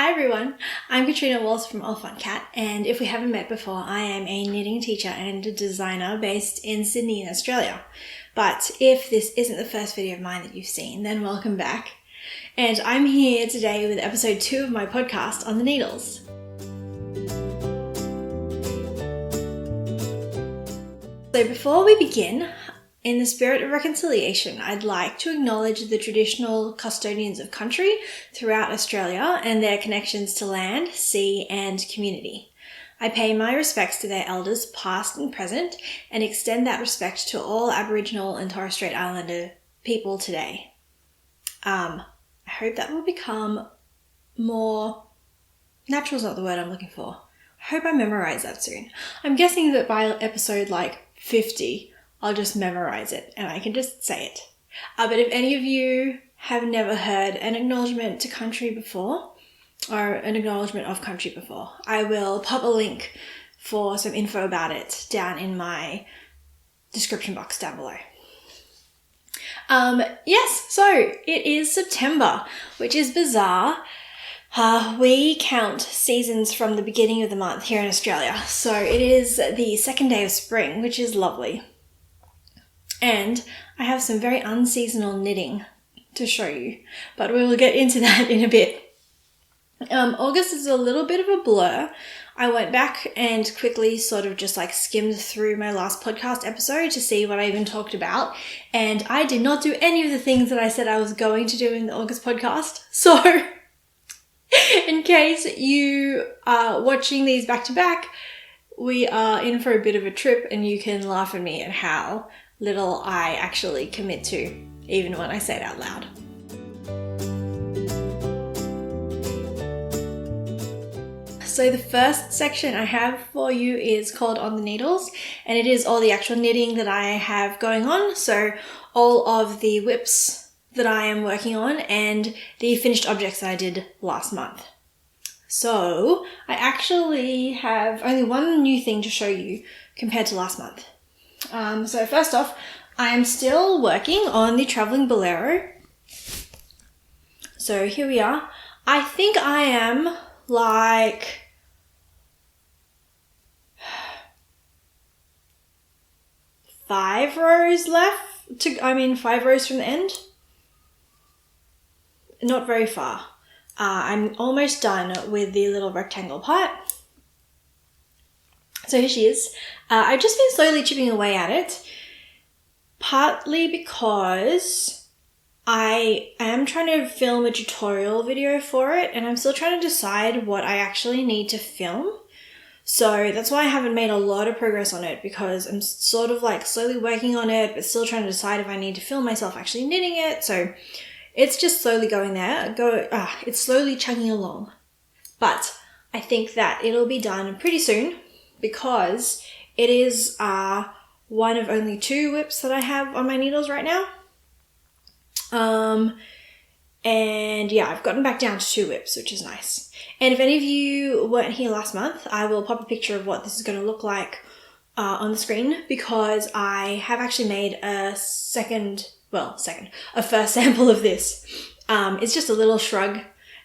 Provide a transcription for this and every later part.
Hi everyone, I'm Katrina Walls from Oliphant, and if we haven't met before, I am a knitting teacher and designer based in Sydney in Australia. But if this isn't the first video of mine that you've seen, then welcome back. And I'm here today with episode 2 of my podcast on the needles. So before we begin, in the spirit of reconciliation, I'd like to acknowledge the traditional custodians of country throughout Australia and their connections to land, sea, and community. I pay my respects to their elders past and present and extend that respect to all Aboriginal and Torres Strait Islander people today. I hope that will become more... Natural's not the word I'm looking for. I hope I memorize that soon. I'm guessing that by episode 50, I'll just memorize it and I can just say it. But if any of you have never heard an acknowledgement to country before, or an acknowledgement of country before, I will pop a link for some info about it down in my description box down below. Yes, so it is September, which is bizarre. We count seasons from the beginning of the month here in Australia. So it is the second day of spring, which is lovely. And I have some very unseasonal knitting to show you, but we will get into that in a bit. August is a little bit of a blur. I went back and quickly sort of just skimmed through my last podcast episode to see what I even talked about, and I did not do any of the things that I said I was going to do in the August podcast. So in case you are watching these back to back, we are in for a bit of a trip, and you can laugh at me at how little I actually commit to, even when I say it out loud. So the first section I have for you is called On the Needles, and it is all the actual knitting that I have going on. So all of the whips that I am working on and the finished objects that I did last month. So I actually have only one new thing to show you compared to last month. So first off, I am still working on the Travelling Bolero. So here we are. I think I am 5 rows left 5 rows from the end. Not very far. I'm almost done with the little rectangle part. So here she is. I've just been slowly chipping away at it, partly because I am trying to film a tutorial video for it, and I'm still trying to decide what I actually need to film. So that's why I haven't made a lot of progress on it, because I'm sort of slowly working on it, but still trying to decide if I need to film myself actually knitting it. So it's just slowly going there. It's slowly chugging along. But I think that it'll be done pretty soon, because it is one of only 2 whips that I have on my needles right now. And yeah, I've gotten back down to 2 whips, which is nice. And if any of you weren't here last month, I will pop a picture of what this is going to look like on the screen, because I have actually made a first sample of this. It's just a little shrug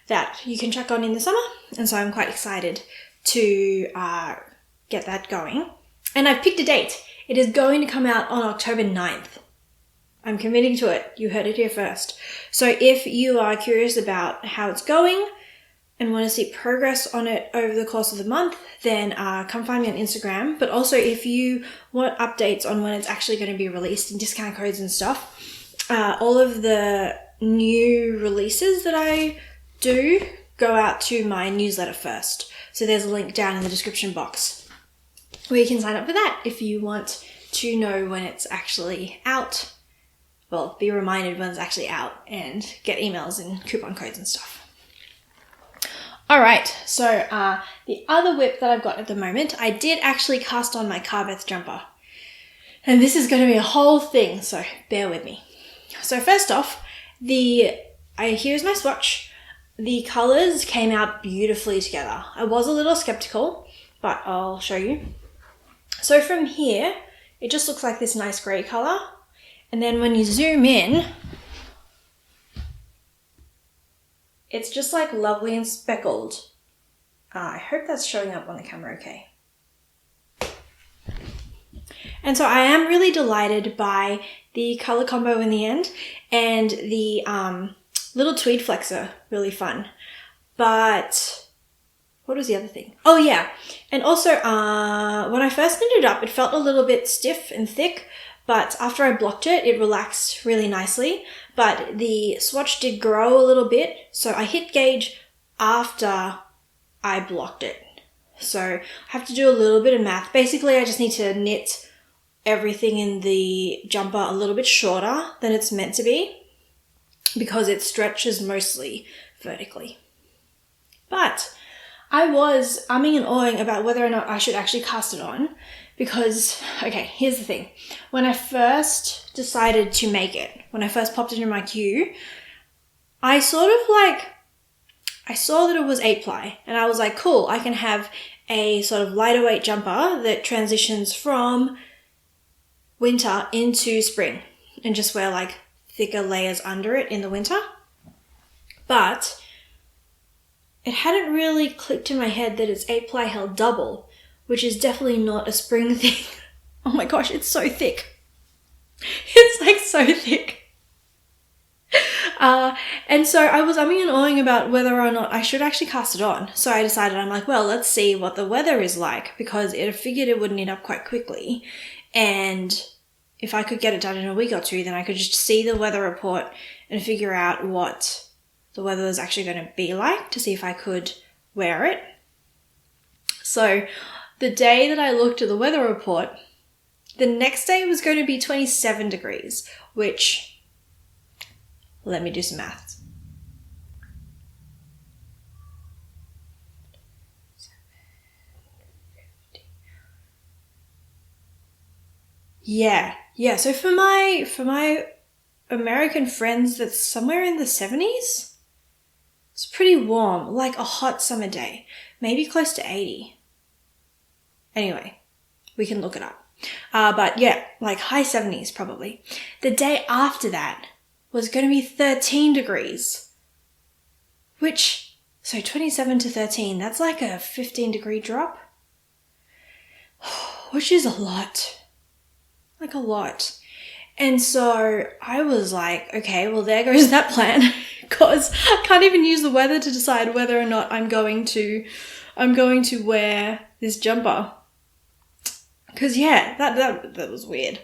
that you can chuck on in the summer, and so I'm quite excited to get that going. And I've picked a date. It is going to come out on October 9th. I'm committing to it. You heard it here first. So if you are curious about how it's going and want to see progress on it over the course of the month, then come find me on Instagram. But also if you want updates on when it's actually going to be released and discount codes and stuff, all of the new releases that I do go out to my newsletter first. So there's a link down in the description box where you can sign up for that if you want to know when it's actually out. Well, be reminded when it's actually out and get emails and coupon codes and stuff. Alright, so the other whip that I've got at the moment, I did actually cast on my Carbeth jumper. And this is going to be a whole thing, so bear with me. So first off, here's my swatch. The colours came out beautifully together. I was a little skeptical, but I'll show you. So from here, it just looks like this nice grey colour. And then when you zoom in, It's just like lovely and speckled. I hope that's showing up on the camera okay. And so I am really delighted by the color combo in the end, and the little tweed flecks are really fun. But what was the other thing? Oh yeah, and also when I first knitted it up, it felt a little bit stiff and thick, but after I blocked it, it relaxed really nicely. But the swatch did grow a little bit, so I hit gauge after I blocked it. So I have to do a little bit of math. Basically, I just need to knit everything in the jumper a little bit shorter than it's meant to be because it stretches mostly vertically. But I was umming and ahhing about whether or not I should actually cast it on because, okay, here's the thing. When I first decided to make it, when I first popped it in my queue, I sort of like, I saw that it was 8-ply and I was like, cool, I can have a sort of lighter weight jumper that transitions from winter into spring and just wear like thicker layers under it in the winter. But it hadn't really clicked in my head that it's 8-ply held double, which is definitely not a spring thing. Oh my gosh, it's so thick. It's like so thick. And so I was umming and ahhing about whether or not I should actually cast it on. So I decided, I'm like, well, let's see what the weather is like, because I figured it would knit up quite quickly. And if I could get it done in a week or two, then I could just see the weather report and figure out what the weather was actually going to be like to see if I could wear it. So the day that I looked at the weather report, the next day was going to be 27 degrees, which, let me do some maths. Yeah. So for my American friends, that's somewhere in the 70s. It's pretty warm, like a hot summer day, maybe close to 80. Anyway, we can look it up. But yeah, like high 70s probably. The day after that was going to be 13 degrees, which, so 27 to 13, that's like a 15-degree drop, which is a lot. Like a lot. And so I was like, okay, well, there goes that plan, because I can't even use the weather to decide whether or not I'm going to wear this jumper. Because yeah, that was weird.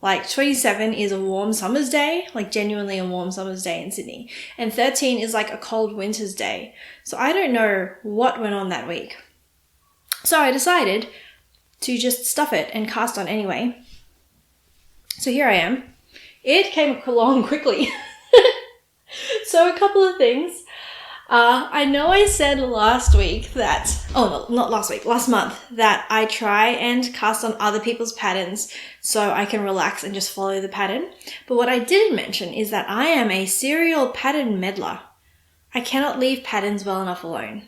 Like 27 is a warm summer's day, like genuinely a warm summer's day in Sydney. And 13 is like a cold winter's day. So I don't know what went on that week. So I decided to just stuff it and cast on anyway. So here I am. It came along quickly. So a couple of things. I know I said last week that, oh no, not last week, last month, that I try and cast on other people's patterns so I can relax and just follow the pattern. But what I didn't mention is that I am a serial pattern meddler. I cannot leave patterns well enough alone.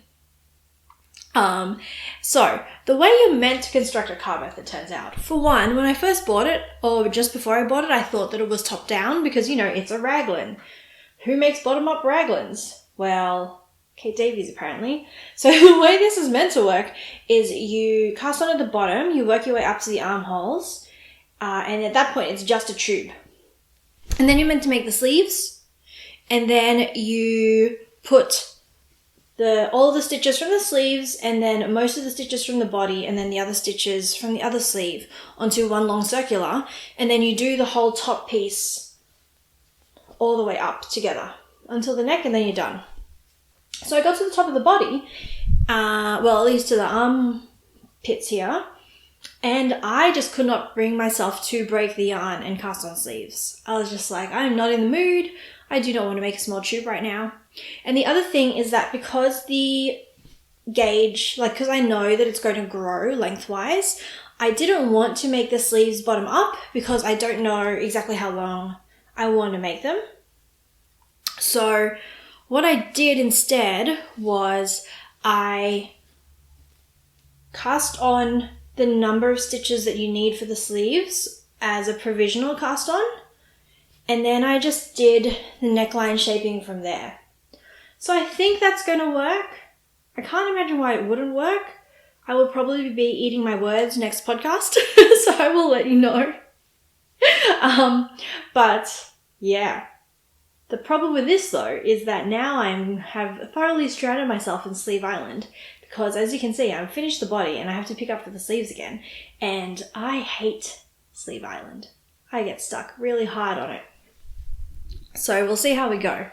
So the way you're meant to construct a card method turns out. For one, when I first bought it, or just before I bought it, I thought that it was top down because, you know, it's a raglan. Who makes bottom up raglans? Well, Kate Davies apparently. So the way this is meant to work is you cast on at the bottom, you work your way up to the armholes, and at that point it's just a tube. And then you're meant to make the sleeves, and then you put all the stitches from the sleeves and then most of the stitches from the body and then the other stitches from the other sleeve onto one long circular, and then you do the whole top piece all the way up together until the neck, and then you're done. So I got to the top of the body, well, at least to the armpits here, and I just could not bring myself to break the yarn and cast on sleeves. I was just like, I'm not in the mood. I do not want to make a small tube right now. And the other thing is that because the gauge, like, because I know that it's going to grow lengthwise, I didn't want to make the sleeves bottom up because I don't know exactly how long I want to make them. So what I did instead was I cast on the number of stitches that you need for the sleeves as a provisional cast on, and then I just did the neckline shaping from there. So I think that's going to work. I can't imagine why it wouldn't work. I will probably be eating my words next podcast, so I will let you know. But yeah, the problem with this though is that now I have thoroughly stranded myself in Sleeve Island because, as you can see, I've finished the body and I have to pick up for the sleeves again, and I hate Sleeve Island. I get stuck really hard on it. So we'll see how we go.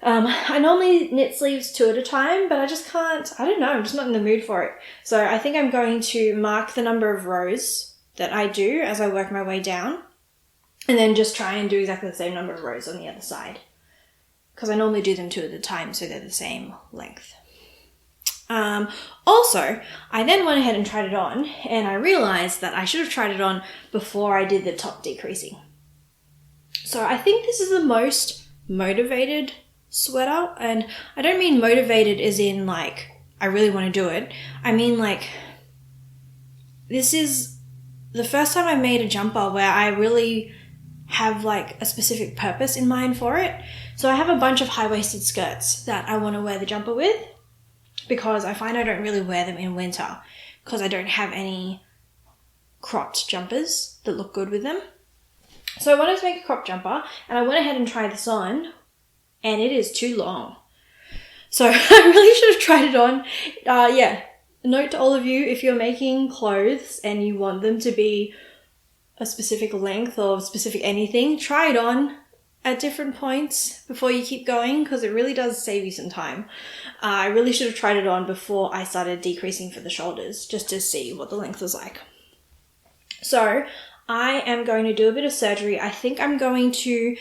I normally knit sleeves 2 at a time, but I just can't, I don't know, I'm just not in the mood for it. So I think I'm going to mark the number of rows that I do as I work my way down, and then just try and do exactly the same number of rows on the other side. Because I normally do them 2 at a time, so they're the same length. Also, I then went ahead and tried it on, and I realized that I should have tried it on before I did the top decreasing. So I think this is the most motivated sweater, and I don't mean motivated as in like I really want to do it. I mean like this is the first time I've made a jumper where I really have like a specific purpose in mind for it. So I have a bunch of high-waisted skirts that I want to wear the jumper with because I find I don't really wear them in winter because I don't have any cropped jumpers that look good with them. So I wanted to make a crop jumper, and I went ahead and tried this on, and it is too long. So I really should have tried it on. Yeah, note to all of you, if you're making clothes and you want them to be a specific length or specific anything, try it on at different points before you keep going, because it really does save you some time. I really should have tried it on before I started decreasing for the shoulders, just to see what the length was like. So I am going to do a bit of surgery. I think I'm going to,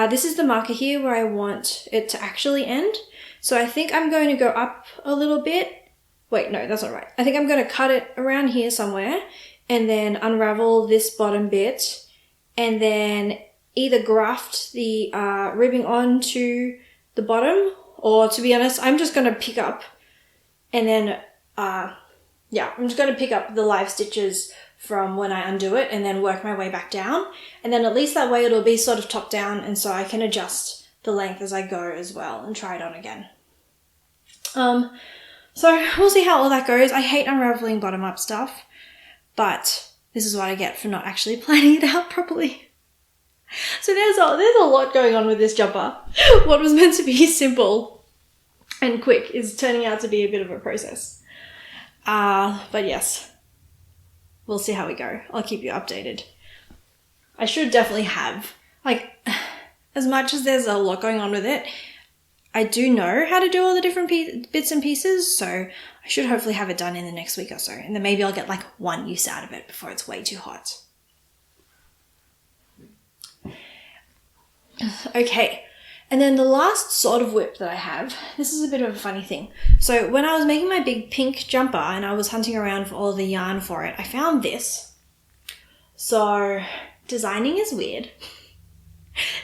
this is the marker here where I want it to actually end. So I think I'm going to go up a little bit. Wait, no, that's not right. I think I'm going to cut it around here somewhere and then unravel this bottom bit and then either graft the ribbing onto the bottom, or to be honest, I'm just going to pick up and then, I'm just going to pick up the live stitches from when I undo it and then work my way back down. And then at least that way it'll be sort of top down, and so I can adjust the length as I go as well and try it on again. So we'll see how all that goes. I hate unraveling bottom up stuff, but this is what I get for not actually planning it out properly. So there's a lot going on with this jumper. What was meant to be simple and quick is turning out to be a bit of a process. But yes, we'll see how we go. I'll keep you updated. I should definitely have, like, as much as there's a lot going on with it, I do know how to do all the different bits and pieces, so I should hopefully have it done in the next week or so, and then maybe I'll get like one use out of it before it's way too hot. Okay, and then the last sort of whip that I have, this is a bit of a funny thing. So when I was making my big pink jumper and I was hunting around for all the yarn for it, I found this. So designing is weird.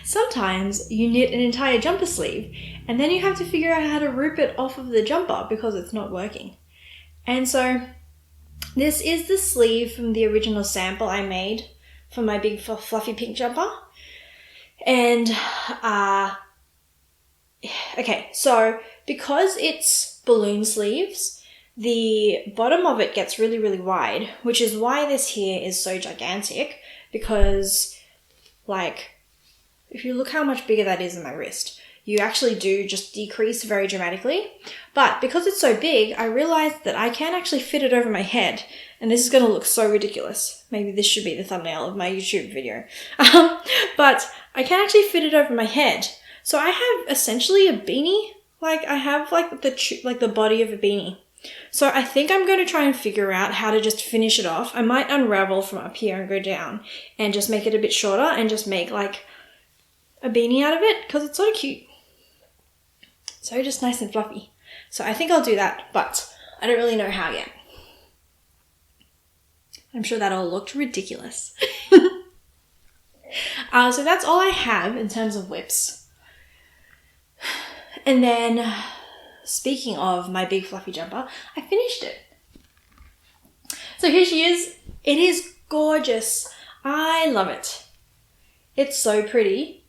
Sometimes you knit an entire jumper sleeve and then you have to figure out how to rip it off of the jumper because it's not working. And so this is the sleeve from the original sample I made for my big fluffy pink jumper. And, okay, so because it's balloon sleeves, the bottom of it gets really, really wide, which is why this here is so gigantic, because, like, if you look how much bigger that is than my wrist, you actually do just decrease very dramatically. But because it's so big, I realized that I can actually fit it over my head, and this is going to look so ridiculous. Maybe this should be the thumbnail of my YouTube video. But I can actually fit it over my head. So I have essentially a beanie. Like, I have like the body of a beanie. So I think I'm going to try and figure out how to just finish it off. I might unravel from up here and go down and just make it a bit shorter and just make like a beanie out of it, because it's sort of cute. So just nice and fluffy. So I think I'll do that, but I don't really know how yet. I'm sure that all looked ridiculous. So that's all I have in terms of whips. And then, speaking of my big fluffy jumper, I finished it. So here she is. It is gorgeous. I love it. It's so pretty.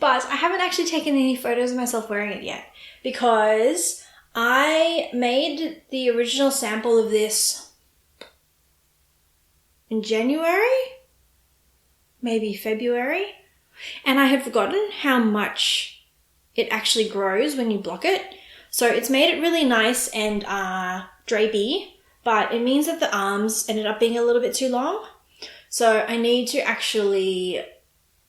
But I haven't actually taken any photos of myself wearing it yet because I made the original sample of this in January, maybe February, and I had forgotten how much it actually grows when you block it. So it's made it really nice and drapey, but it means that the arms ended up being a little bit too long. So I need to actually,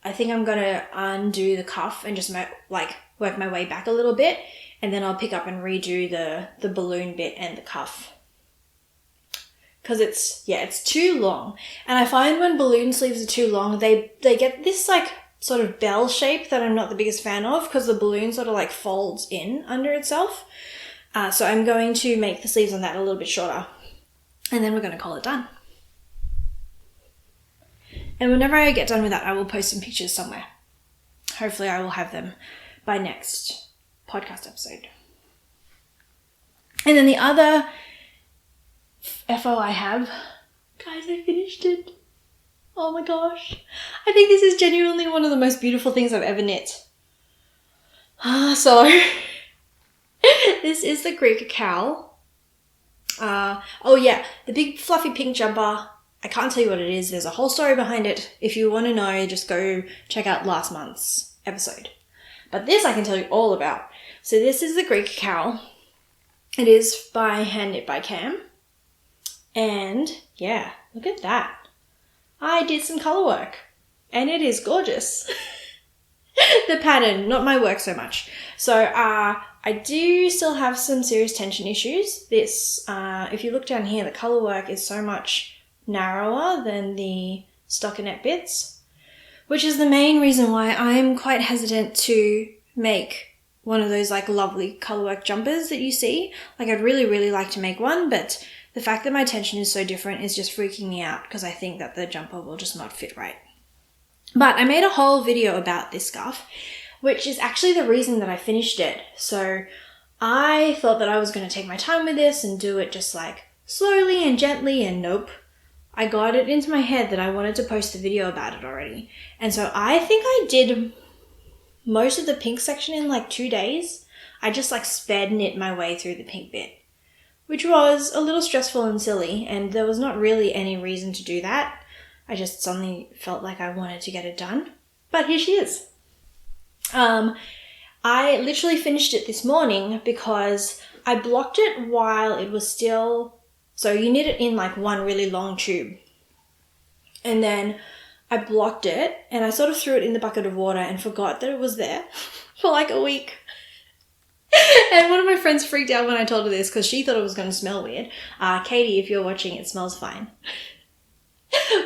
I think I'm going to undo the cuff and just work my way back a little bit, and then I'll pick up and redo the balloon bit and the cuff. Because it's too long. And I find when balloon sleeves are too long, they get this like sort of bell shape that I'm not the biggest fan of, because the balloon sort of like folds in under itself. So I'm going to make the sleeves on that a little bit shorter, and then we're going to call it done. And whenever I get done with that, I will post some pictures somewhere. Hopefully I will have them by next podcast episode. And then the other FO I have, guys, I finished it. Oh my gosh. I think this is genuinely one of the most beautiful things I've ever knit. So, this is the Greek cowl. Oh yeah, the big fluffy pink jumper. I can't tell you what it is. There's a whole story behind it. If you want to know, just go check out last month's episode. But this I can tell you all about. So this is the Greek cowl. It is by Hand Knit by Cam. And yeah, look at that. I did some colour work and it is gorgeous. The pattern, not my work so much. So I do still have some serious tension issues. This, if you look down here, the colour work is so much narrower than the stockinette bits, which is the main reason why I'm quite hesitant to make one of those like lovely colourwork jumpers that you see. Like I'd really, really like to make one, but the fact that my tension is so different is just freaking me out because I think that the jumper will just not fit right. But I made a whole video about this scarf, which is actually the reason that I finished it. So I thought that I was going to take my time with this and do it just like slowly and gently, and nope. I got it into my head that I wanted to post a video about it already. And so I think I did most of the pink section in like 2 days. I just like sped knit my way through the pink bit, which was a little stressful and silly, and there was not really any reason to do that. I just suddenly felt like I wanted to get it done. But here she is. I literally finished it this morning because I blocked it while it was still... So you knit it in like one really long tube. And then I blocked it and I sort of threw it in the bucket of water and forgot that it was there for like a week. And one of my friends freaked out when I told her this because she thought it was going to smell weird. Katie, if you're watching, it smells fine.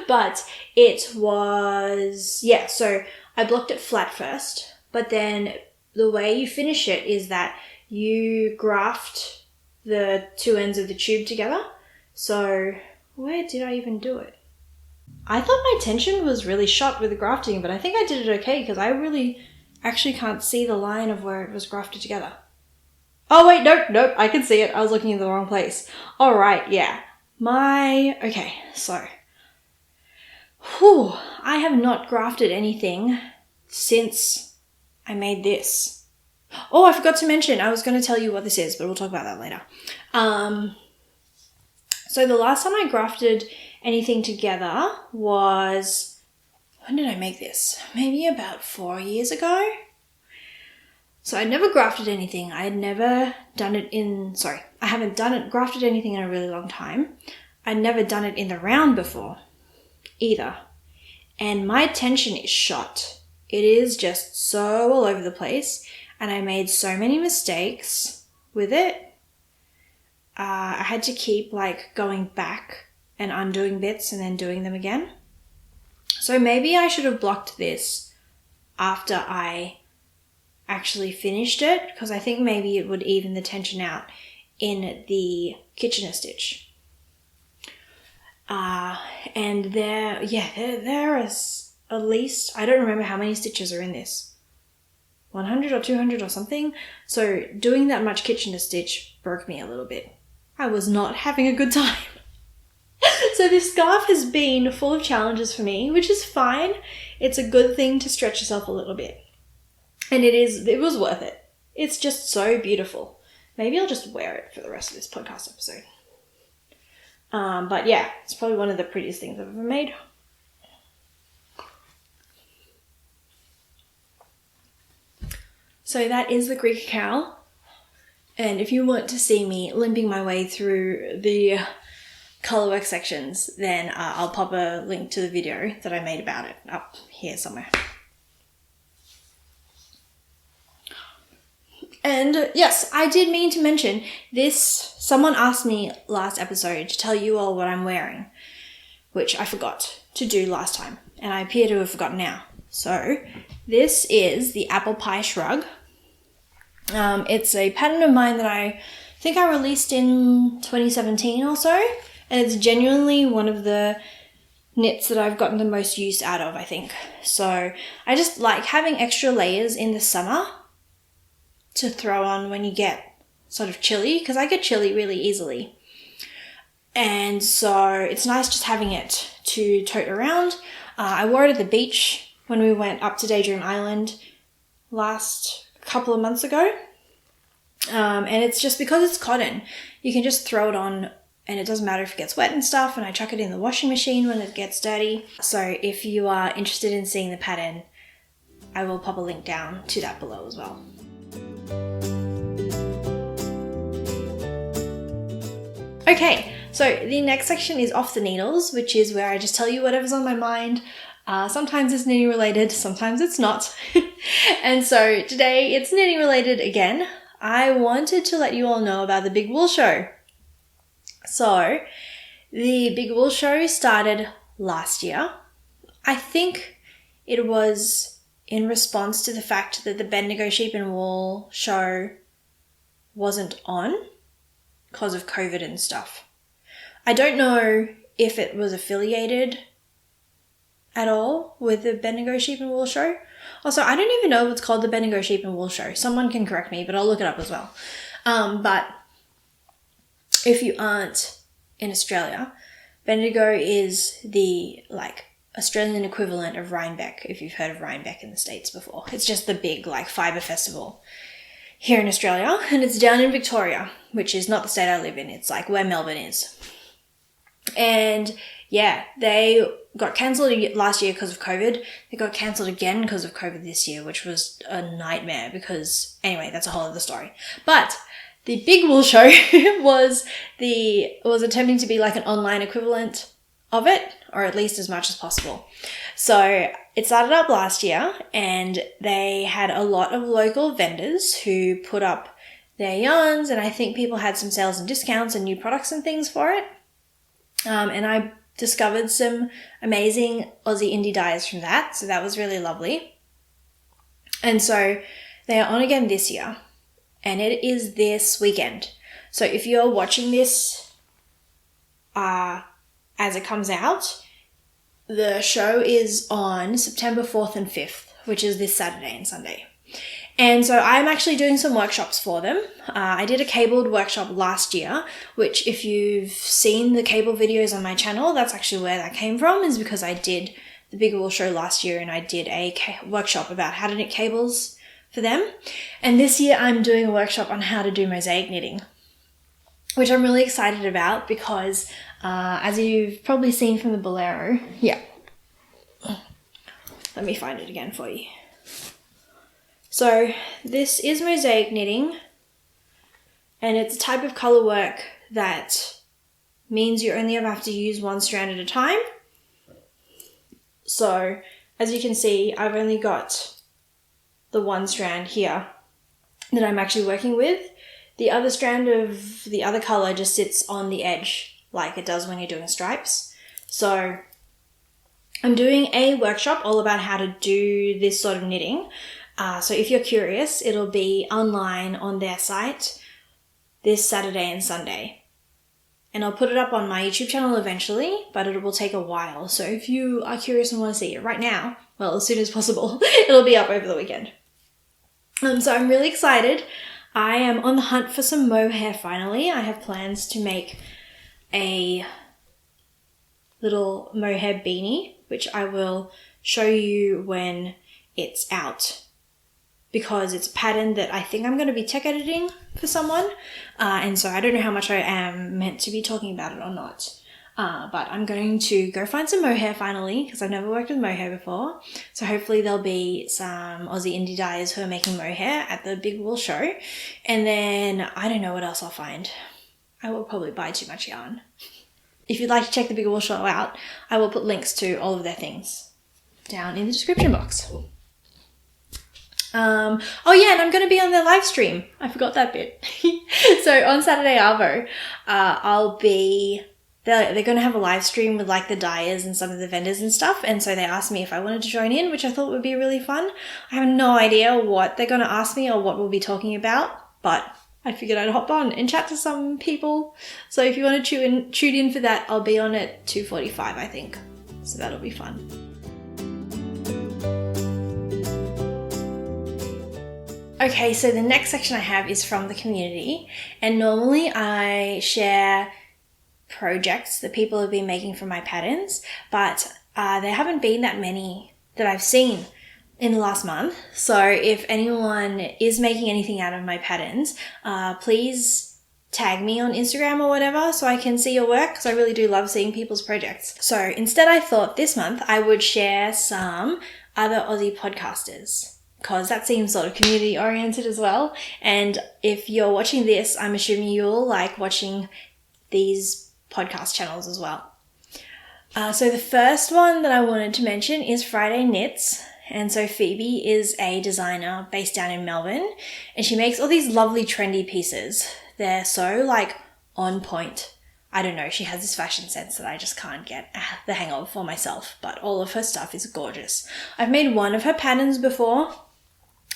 But it was... Yeah, so I blocked it flat first. But then the way you finish it is that you graft the two ends of the tube together. So where did I even do it? I thought my tension was really shot with the grafting, but I think I did it okay because I really actually can't see the line of where it was grafted together. Oh wait, nope, I can see it. I was looking in the wrong place. All right, yeah. Okay, so. I have not grafted anything since I made this. Oh, I forgot to mention, I was going to tell you what this is, but we'll talk about that later. So the last time I grafted anything together was, when did I make this? Maybe about 4 years ago. So I never grafted anything. I haven't grafted anything in a really long time. I'd never done it in the round before either. And my tension is shot. It is just so all over the place. And I made so many mistakes with it. I had to keep like going back and undoing bits and then doing them again. So maybe I should have blocked this after I actually finished it, because I think maybe it would even the tension out in the Kitchener stitch. And there is at least, I don't remember how many stitches are in this. 100 or 200 or something. So doing that much Kitchener stitch broke me a little bit. I was not having a good time. So this scarf has been full of challenges for me, which is fine. It's a good thing to stretch yourself a little bit. And it was worth it. It's just so beautiful. Maybe I'll just wear it for the rest of this podcast episode. But yeah, it's probably one of the prettiest things I've ever made. So that is the Greek cow. And if you want to see me limping my way through the colourwork sections, then I'll pop a link to the video that I made about it up here somewhere. And yes, I did mean to mention this. Someone asked me last episode to tell you all what I'm wearing, which I forgot to do last time, and I appear to have forgotten now. So this is the apple pie shrug. It's a pattern of mine that I think I released in 2017 or so, and it's genuinely one of the knits that I've gotten the most use out of, I think. So I just like having extra layers in the summer to throw on when you get sort of chilly, because I get chilly really easily. And so it's nice just having it to tote around. I wore it at the beach when we went up to Daydream Island last couple of months ago. And it's just because it's cotton, you can just throw it on and it doesn't matter if it gets wet and stuff, and I chuck it in the washing machine when it gets dirty. So if you are interested in seeing the pattern, I will pop a link down to that below as well. Okay, so the next section is off the needles, which is where I just tell you whatever's on my mind. Sometimes it's knitting related, sometimes it's not. And so today it's knitting related again. I wanted to let you all know about the Big Wool Show. So the Big Wool Show started last year. I think it was in response to the fact that the Bendigo Sheep and Wool show wasn't on because of COVID and stuff. I don't know if it was affiliated at all with the Bendigo Sheep and Wool show. Also, I don't even know if it's called the Bendigo Sheep and Wool show. Someone can correct me, but I'll look it up as well. But if you aren't in Australia, Bendigo is the Australian equivalent of Rhinebeck, if you've heard of Rhinebeck in the States before. It's just the big fibre festival here in Australia, and it's down in Victoria, which is not the state I live in. It's where Melbourne is. And yeah, they got cancelled last year because of COVID. They got cancelled again because of COVID this year, which was a nightmare because, anyway, that's a whole other story. But the Big Wool Show was attempting to be an online equivalent of it, or at least as much as possible. So it started up last year, and they had a lot of local vendors who put up their yarns, and I think people had some sales and discounts and new products and things for it. And I discovered some amazing Aussie indie dyes from that, so that was really lovely. And so they are on again this year, and it is this weekend. So if you're watching this as it comes out, the show is on September 4th and 5th, which is this Saturday and Sunday. And so I'm actually doing some workshops for them. I did a cabled workshop last year, which if you've seen the cable videos on my channel, that's actually where that came from, is because I did the Big Wool Show last year and I did a workshop about how to knit cables for them. And this year I'm doing a workshop on how to do mosaic knitting, which I'm really excited about because as you've probably seen from the bolero, let me find it again for you. So this is mosaic knitting, and it's a type of colour work that means you only ever have to use one strand at a time. So as you can see, I've only got the one strand here that I'm actually working with. The other strand of the other colour just sits on the edge like it does when you're doing stripes. So I'm doing a workshop all about how to do this sort of knitting. So if you're curious, it'll be online on their site this Saturday and Sunday. And I'll put it up on my YouTube channel eventually, but it will take a while. So if you are curious and want to see it right now, well, as soon as possible, it'll be up over the weekend. So I'm really excited. I am on the hunt for some mohair finally. I have plans to make a little mohair beanie, which I will show you when it's out, because it's a pattern that I think I'm going to be tech editing for someone. And so I don't know how much I am meant to be talking about it or not. But I'm going to go find some mohair finally, because I've never worked with mohair before. So hopefully there'll be some Aussie indie dyers who are making mohair at the Big Wool show. And then I don't know what else I'll find. I will probably buy too much yarn. If you'd like to check the Big Wool show out, I will put links to all of their things down in the description box. Oh yeah, and I'm going to be on their live stream. I forgot that bit. So on Saturday Arvo, they're going to have a live stream with like the dyers and some of the vendors and stuff. And so they asked me if I wanted to join in, which I thought would be really fun. I have no idea what they're going to ask me or what we'll be talking about, but I figured I'd hop on and chat to some people. So if you want to tune in for that, I'll be on at 2:45, I think. So that'll be fun. Okay, so the next section I have is from the community. And normally I share projects that people have been making from my patterns, but there haven't been that many that I've seen in the last month. So if anyone is making anything out of my patterns, please tag me on Instagram or whatever so I can see your work, because I really do love seeing people's projects. So instead I thought this month I would share some other Aussie podcasters, because that seems sort of community oriented as well. And if you're watching this, I'm assuming you'll like watching these podcast channels as well. So the first one that I wanted to mention is Friday Knits. And so Phoebe is a designer based down in Melbourne, and she makes all these lovely trendy pieces. They're so like on point. I don't know, she has this fashion sense that I just can't get the hang of for myself, but all of her stuff is gorgeous. I've made one of her patterns before,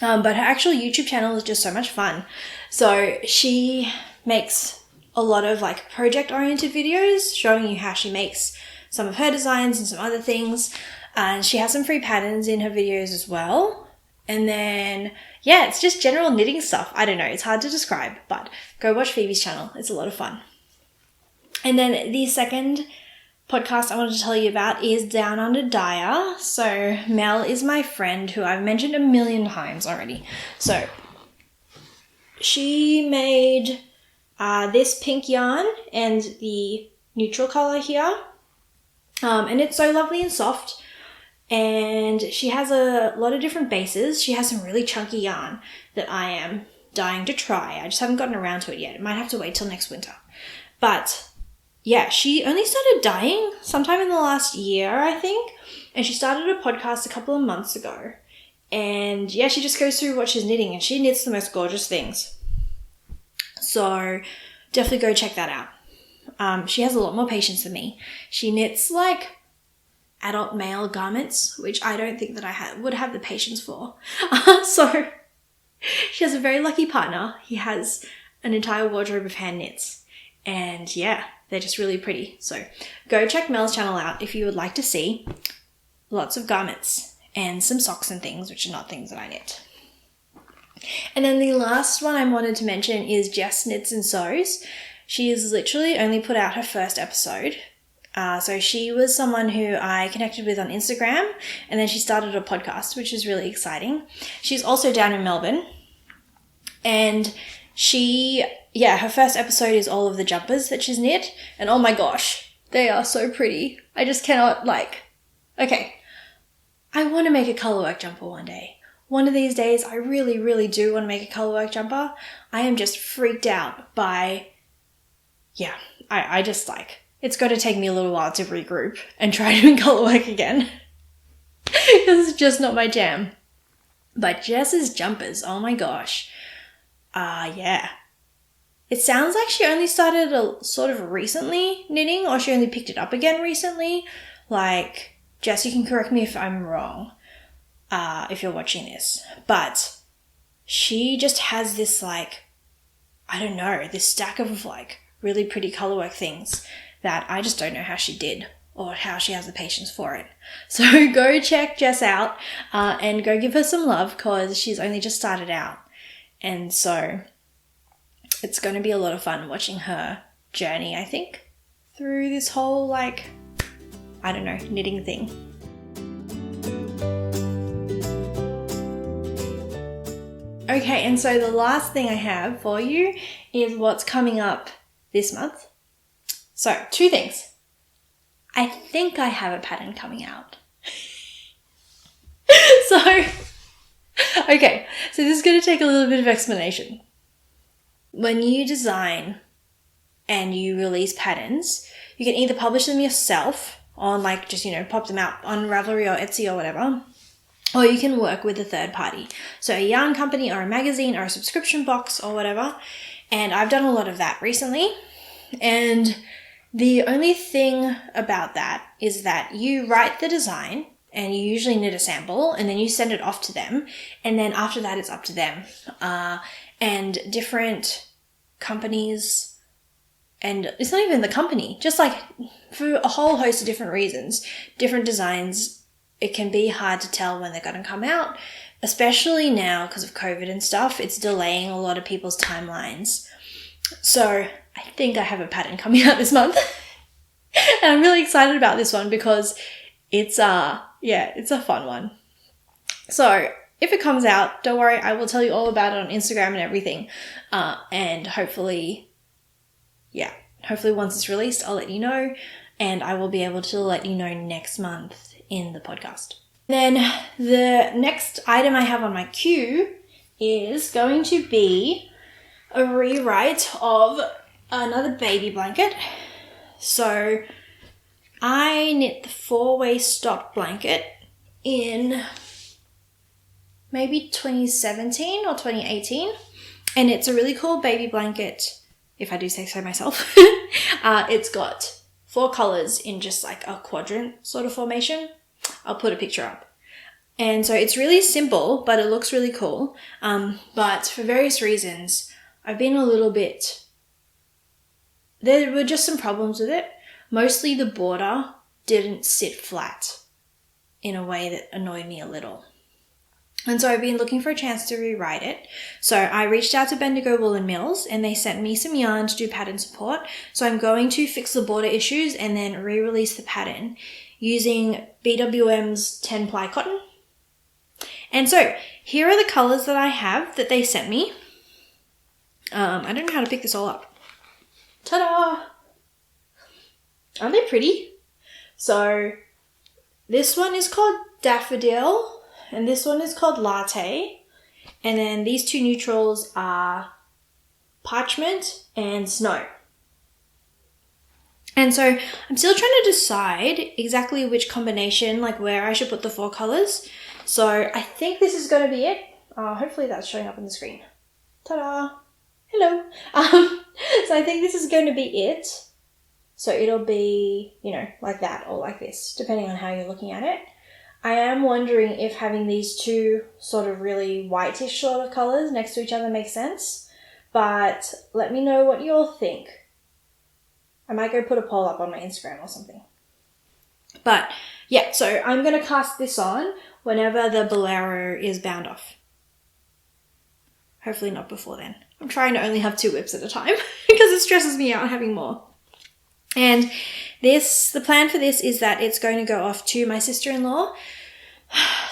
but her actual YouTube channel is just so much fun. So she makes a lot of like project oriented videos showing you how she makes some of her designs and some other things. And she has some free patterns in her videos as well. And then, yeah, it's just general knitting stuff. I don't know, it's hard to describe, but go watch Phoebe's channel. It's a lot of fun. And then the second podcast I wanted to tell you about is Down Under Dyer. So Mel is my friend who I've mentioned a million times already. So she made this pink yarn and the neutral color here. And it's so lovely and soft. And she has a lot of different bases. She has some really chunky yarn that I am dying to try. I just haven't gotten around to it yet. It might have to wait till next winter. But yeah, she only started dyeing sometime in the last year, I think. And she started a podcast a couple of months ago. And yeah, she just goes through what she's knitting, and she knits the most gorgeous things. So definitely go check that out. She has a lot more patience than me. She knits like adult male garments, which I don't think that I would have the patience for. So she has a very lucky partner. He has an entire wardrobe of hand knits, and yeah, they're just really pretty. So go check Mel's channel out if you would like to see lots of garments and some socks and things, which are not things that I knit. And then the last one I wanted to mention is Jess Knits and Sews. She has literally only put out her first episode. So she was someone who I connected with on Instagram, and then she started a podcast, which is really exciting. She's also down in Melbourne, and her first episode is all of the jumpers that she's knit, and oh my gosh, they are so pretty. I just cannot okay, I want to make a colourwork jumper one day. One of these days, I really, really do want to make a colourwork jumper. I am just freaked out by, I just it's going to take me a little while to regroup and try doing colourwork again. Because it's just not my jam. But Jess's jumpers, oh my gosh. Yeah. It sounds like she only started sort of recently knitting, or she only picked it up again recently. Jess, you can correct me if I'm wrong, if you're watching this. But she just has this this stack of really pretty colourwork things that I just don't know how she did or how she has the patience for it. So go check Jess out and go give her some love, because she's only just started out. And so it's going to be a lot of fun watching her journey, I think, through this whole, knitting thing. Okay, and so the last thing I have for you is what's coming up this month. So, 2 things. I think I have a pattern coming out. Okay, so this is going to take a little bit of explanation. When you design and you release patterns, you can either publish them yourself on just, pop them out on Ravelry or Etsy or whatever, or you can work with a third party. So a yarn company or a magazine or a subscription box or whatever. And I've done a lot of that recently. And the only thing about that is that you write the design and you usually knit a sample and then you send it off to them. And then after that, it's up to them. And different companies, and it's not even the company, just for a whole host of different reasons, different designs, it can be hard to tell when they're going to come out, especially now because of COVID and stuff. It's delaying a lot of people's timelines. So I think I have a pattern coming out this month. And I'm really excited about this one because it's a fun one. So if it comes out, don't worry, I will tell you all about it on Instagram and everything. And hopefully once it's released, I'll let you know. And I will be able to let you know next month in the podcast. Then the next item I have on my queue is going to be a rewrite of another baby blanket. So I knit the 4-way stock blanket in maybe 2017 or 2018. And it's a really cool baby blanket, if I do say so myself. It's got 4 colors in just a quadrant sort of formation. I'll put a picture up. And so it's really simple, but it looks really cool. But for various reasons, I've been a little bit... There were just some problems with it. Mostly the border didn't sit flat in a way that annoyed me a little. And so I've been looking for a chance to rewrite it. So I reached out to Bendigo Wool & Mills and they sent me some yarn to do pattern support. So I'm going to fix the border issues and then re-release the pattern using BWM's 10-ply cotton. And so here are the colors that I have that they sent me. I don't know how to pick this all up. Ta-da! Aren't they pretty? So this one is called Daffodil. And this one is called Latte. And then these 2 neutrals are Parchment and Snow. And so I'm still trying to decide exactly which combination, where I should put the 4 colors. So I think this is going to be it. Hopefully that's showing up on the screen. Ta-da! Hello! So I think this is going to be it. So it'll be, like that or like this, depending on how you're looking at it. I am wondering if having these 2 sort of really whitish sort of colours next to each other makes sense. But let me know what you all think. I might go put a poll up on my Instagram or something. But yeah, so I'm going to cast this on whenever the bolero is bound off. Hopefully not before then. I'm trying to only have 2 whips at a time because it stresses me out having more. And the plan for this is that it's going to go off to my sister-in-law.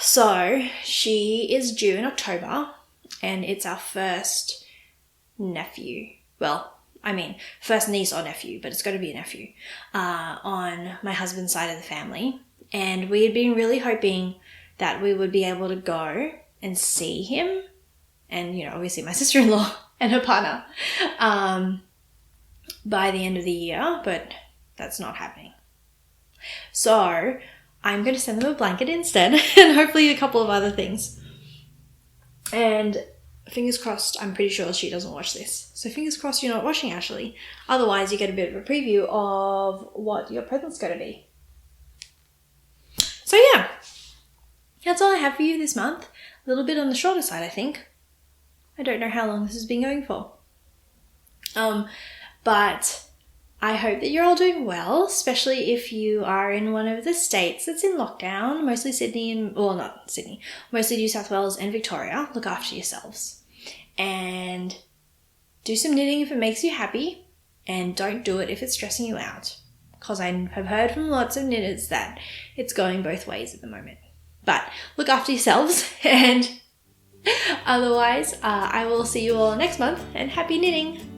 So she is due in October and it's our first nephew. Well, first niece or nephew, but it's going to be a nephew on my husband's side of the family. And we had been really hoping that we would be able to go and see him and, obviously my sister-in-law and her partner by the end of the year, but that's not happening. So I'm going to send them a blanket instead and hopefully a couple of other things. And fingers crossed, I'm pretty sure she doesn't watch this. So fingers crossed you're not watching, Ashley. Otherwise, you get a bit of a preview of what your present's going to be. So yeah, that's all I have for you this month. A little bit on the shorter side, I think. I don't know how long this has been going for. But I hope that you're all doing well, especially if you are in one of the states that's in lockdown, mostly mostly New South Wales and Victoria. Look after yourselves and do some knitting if it makes you happy, and don't do it if it's stressing you out, because I have heard from lots of knitters that it's going both ways at the moment. But look after yourselves and Otherwise, I will see you all next month, and happy knitting!